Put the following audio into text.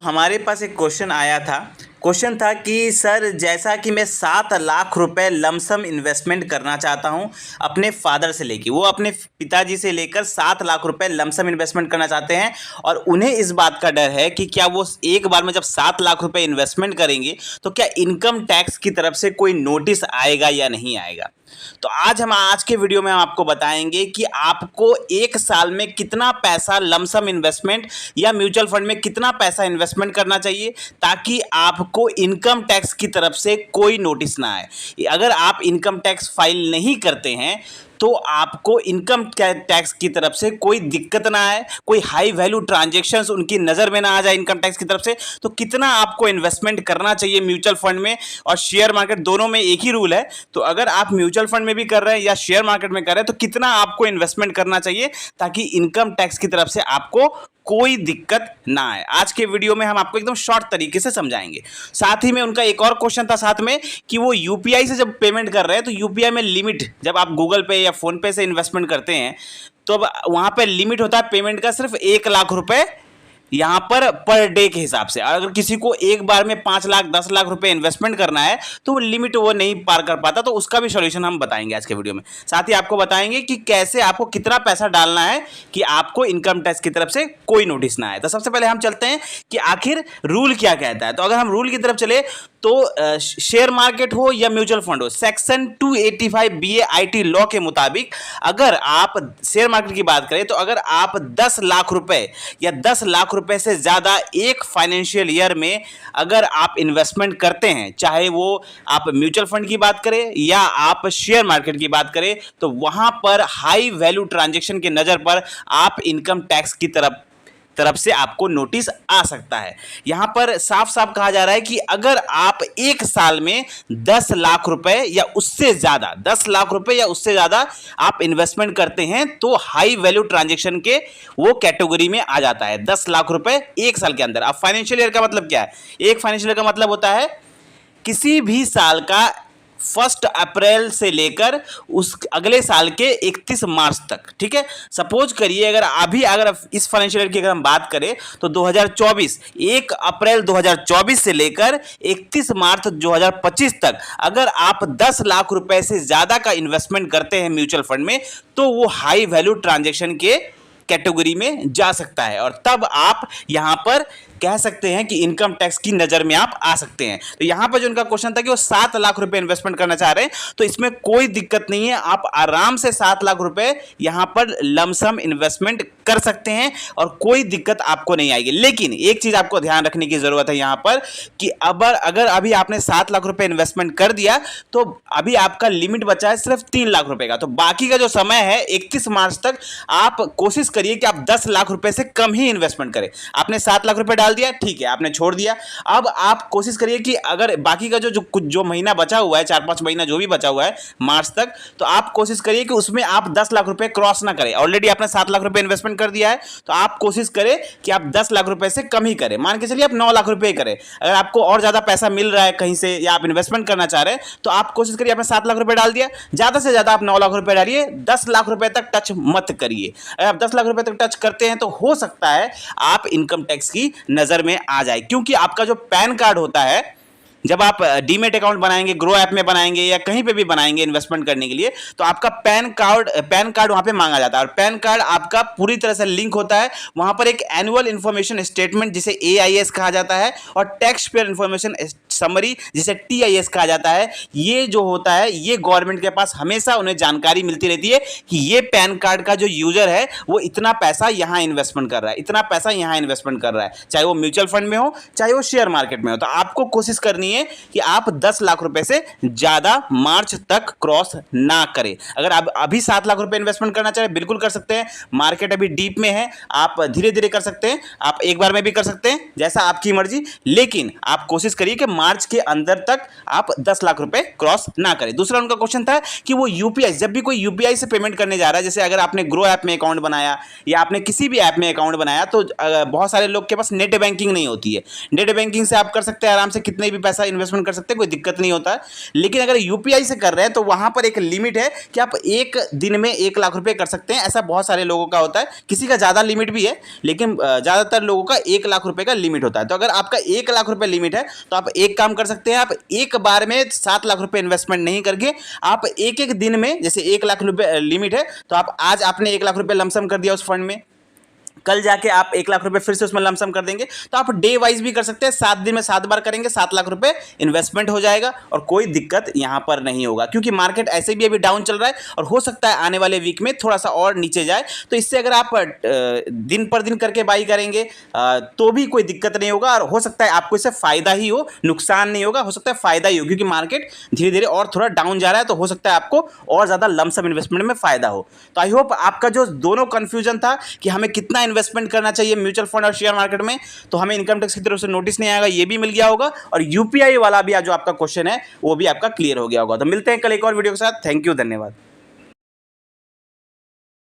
हमारे पास एक क्वेश्चन आया था। क्वेश्चन था कि सर, जैसा कि मैं 7 लाख रुपए लमसम इन्वेस्टमेंट करना चाहता हूं अपने फादर से लेके, वो अपने पिताजी से लेकर 7 लाख रुपए लमसम इन्वेस्टमेंट करना चाहते हैं और उन्हें इस बात का डर है कि क्या वो एक बार में जब 7 लाख रुपए इन्वेस्टमेंट करेंगे तो क्या इनकम टैक्स की तरफ से कोई नोटिस आएगा या नहीं आएगा। तो आज के वीडियो में हम आपको बताएंगे कि आपको एक साल में कितना पैसा लमसम इन्वेस्टमेंट या म्यूचुअल फंड में कितना पैसा इन्वेस्टमेंट करना चाहिए ताकि आपको इनकम टैक्स की तरफ से कोई नोटिस ना आए। अगर आप इनकम टैक्स फाइल नहीं करते हैं तो आपको इनकम टैक्स की तरफ से कोई दिक्कत ना आए, कोई हाई वैल्यू ट्रांजैक्शंस उनकी नज़र में ना आ जाए इनकम टैक्स की तरफ से। तो कितना आपको इन्वेस्टमेंट करना चाहिए म्यूचुअल फंड में और शेयर मार्केट, दोनों में एक ही रूल है। तो अगर आप म्यूचुअल फंड में भी कर रहे हैं या शेयर मार्केट में कर रहे हैं तो कितना आपको इन्वेस्टमेंट करना चाहिए ताकि इनकम टैक्स की तरफ से आपको कोई दिक्कत ना आए। आज के वीडियो में हम आपको एकदम शॉर्ट तरीके से समझाएंगे। साथ ही में उनका एक और क्वेश्चन था साथ में कि वो यूपीआई से जब पेमेंट कर रहे हैं तो यूपीआई में लिमिट, जब आप गूगल पे या फोन पे से इन्वेस्टमेंट करते हैं तो अब वहां पे लिमिट होता है पेमेंट का सिर्फ 1 लाख रुपए यहाँ पर डे के हिसाब से। अगर किसी को एक बार में 5 लाख 10 लाख रुपए इन्वेस्टमेंट करना है तो वो लिमिट वो नहीं पार कर पाता, तो उसका भी सॉल्यूशन हम बताएंगे आज के वीडियो में। साथ ही आपको बताएंगे कि कैसे आपको कितना पैसा डालना है कि आपको इनकम टैक्स की तरफ से कोई नोटिस ना आए। तो सबसे पहले हम चलते हैं कि आखिर रूल क्या कहता है। तो अगर हम रूल की तरफ चले तो शेयर मार्केट हो या म्यूचुअल फंड हो, सेक्शन 285 BA-IT लॉ के मुताबिक अगर आप शेयर मार्केट की बात करें तो अगर आप 10 लाख रुपए या 10 लाख रुपए से ज्यादा एक फाइनेंशियल ईयर में अगर आप इन्वेस्टमेंट करते हैं, चाहे वो आप म्यूचुअल फंड की बात करें या आप शेयर मार्केट की बात करें, तो वहां पर हाई वैल्यू ट्रांजैक्शन की नजर पर आप इनकम टैक्स की तरफ से आपको नोटिस आ सकता है। यहां पर साफ साफ कहा जा रहा है कि अगर आप एक साल में 10 लाख रुपए या उससे ज्यादा 10 लाख रुपए या उससे ज्यादा आप इन्वेस्टमेंट करते हैं तो हाई वैल्यू ट्रांजैक्शन के वो कैटेगरी में आ जाता है। 10 लाख रुपए एक साल के अंदर। अब फाइनेंशियल ईयर का मतलब क्या है? एक फाइनेंशियल ईयर का मतलब होता है किसी भी साल का 1 अप्रैल से लेकर उस अगले साल के 31 मार्च तक। ठीक है, सपोज करिए अगर इस फाइनेंशियल ईयर की अगर हम बात करें तो 2024 1 अप्रैल 2024 से लेकर 31 मार्च 2025 तक अगर आप 10 लाख रुपए से ज्यादा का इन्वेस्टमेंट करते हैं म्यूचुअल फंड में तो वो हाई वैल्यू ट्रांजैक्शन के कैटेगरी में जा सकता है और तब आप यहां पर कह सकते हैं कि इनकम टैक्स की नजर में आप आ सकते हैं। तो यहां पर जो उनका क्वेश्चन था कि वो 7 लाख रुपए इन्वेस्टमेंट करना चाह रहे हैं तो इसमें कोई दिक्कत नहीं है, आप आराम से 7 लाख रुपए यहां पर लमसम इन्वेस्टमेंट कर सकते हैं और कोई दिक्कत आपको नहीं आएगी। लेकिन एक चीज आपको ध्यान रखने की जरूरत है यहां पर कि अगर अभी आपने 7 लाख रुपए इन्वेस्टमेंट कर दिया तो अभी आपका लिमिट बचा है सिर्फ 3 लाख रुपए का। तो बाकी का जो समय है 31 मार्च तक आप कोशिश करिए कि आप 10 लाख रुपए से कम ही इन्वेस्टमेंट करें। आपने 7 लाख रुपए दिया, ठीक है, आपने छोड़ दिया। अब आप कोशिश करिए कि अगर बाकी का जो महीना बचा हुआ है, 4-5 महीना जो भी बचा हुआ है मार्च तक, तो आप कोशिश करिए कि उसमें आप 10 लाख रुपए क्रॉस ना करें। ऑलरेडी आपने 7 लाख रुपए इन्वेस्टमेंट कर दिया है तो आप कोशिश करें कि आप 10 लाख रुपए से कम ही करें। मान के चलिए आप 9 लाख रुपए करें। अगर आपको और ज्यादा पैसा मिल रहा है कहीं से या आप इन्वेस्टमेंट करना चाह रहे हैं तो आप कोशिश करिए, आपने 7 लाख रुपए डाल दिया, ज्यादा से ज्यादा आप 9 लाख रुपए डालिए, 10 लाख रुपए तक टच मत करिए। अगर आप 10 लाख रुपए तक टच करते हैं तो हो सकता है आप इनकम टैक्स की नजर में आ जाए, क्योंकि आपका जो पैन कार्ड होता है, जब आप डीमेट अकाउंट बनाएंगे, ग्रो ऐप में बनाएंगे या कहीं पे भी बनाएंगे इन्वेस्टमेंट करने के लिए, तो आपका पैन कार्ड वहां पे मांगा जाता है और पैन कार्ड आपका पूरी तरह से लिंक होता है। वहां पर एक एनुअल इंफॉर्मेशन स्टेटमेंट जिसे AIS कहा जाता है और टैक्स पेयर इंफॉर्मेशन समरी जिसे TIS कहा जाता है, ये जो होता है ये गवर्नमेंट के पास हमेशा उन्हें जानकारी मिलती रहती है कि ये पैन कार्ड का जो यूजर है वो इतना पैसा यहां इन्वेस्टमेंट कर रहा है, इतना पैसा यहां इन्वेस्टमेंट कर रहा है, चाहे वो म्यूचुअल फंड में हो चाहे वो शेयर मार्केट में हो। तो आपको कोशिश करनी है कि आप 10 लाख रुपए से ज्यादा मार्च तक क्रॉस ना करें। अगर आप अभी 7 लाख रुपए इन्वेस्टमेंट करना चाहे बिल्कुल कर सकते हैं, मार्केट अभी डीप में है, आप धीरे धीरे कर सकते हैं, आप एक बार में भी कर सकते हैं, जैसा आपकी मर्जी। लेकिन आप कोशिश करिए कि मार्च के अंदर तक आप 10 लाख रुपए क्रॉस ना करें। दूसरा उनका क्वेश्चन था कि वो यूपीआई, जब भी कोई यूपीआई से पेमेंट करने जा रहा है, जैसे अगर आपने ग्रो ऐप में अकाउंट बनाया या आपने किसी भी ऐप में अकाउंट बनाया, तो बहुत सारे लोग के पास नेट बैंकिंग नहीं होती है। नेट बैंकिंग से आप कर सकते हैं, आराम से कितने भी पैसा इन्वेस्टमेंट कर सकते हैं, कोई दिक्कत नहीं होता है। लेकिन अगर यूपीआई से कर रहे हैं तो वहां पर एक लिमिट है कि आप एक दिन में 1 लाख रुपए कर सकते हैं। ऐसा बहुत सारे लोगों का होता है, किसी का ज़्यादा लिमिट भी है, लेकिन ज़्यादातर लोगों का 1 लाख रुपए का लिमिट होता है। तो अगर आपका 1 लाख रुपए लिमिट है तो आप एक काम कर सकते हैं, आप एक बार में 7 लाख रुपए इन्वेस्टमेंट नहीं करके आप एक एक दिन में, जैसे 1 लाख रुपए लिमिट है तो आप आज आपने 1 लाख रुपए लमसम कर दिया उस फंड में, कल जाके आप 1 लाख रुपए फिर से उसमें लमसम कर देंगे, तो आप डे वाइज भी कर सकते हैं। 7 दिन में 7 बार करेंगे, 7 लाख रुपए इन्वेस्टमेंट हो जाएगा और कोई दिक्कत यहां पर नहीं होगा, क्योंकि मार्केट ऐसे भी अभी डाउन चल रहा है और हो सकता है आने वाले वीक में थोड़ा सा और नीचे जाए। तो इससे अगर आप दिन पर दिन करके बाई करेंगे तो भी कोई दिक्कत नहीं होगा और हो सकता है आपको इससे फायदा ही हो, नुकसान नहीं होगा, हो सकता है फायदा ही हो, क्योंकि मार्केट धीरे धीरे और थोड़ा डाउन जा रहा है, तो हो सकता है आपको और ज़्यादा लमसम इन्वेस्टमेंट में फायदा हो। तो आई होप आपका जो दोनों कन्फ्यूजन था कि हमें कितना इन्वेस्टमेंट करना चाहिए म्यूचुअल फंड और शेयर मार्केट में, तो हमें इनकम टैक्स की तरफ से नोटिस नहीं आएगा, ये भी मिल गया होगा, और यूपीआई वाला भी जो आपका क्वेश्चन है वो भी आपका क्लियर हो गया होगा। तो मिलते हैं कल एक और वीडियो के साथ। थैंक यू, धन्यवाद।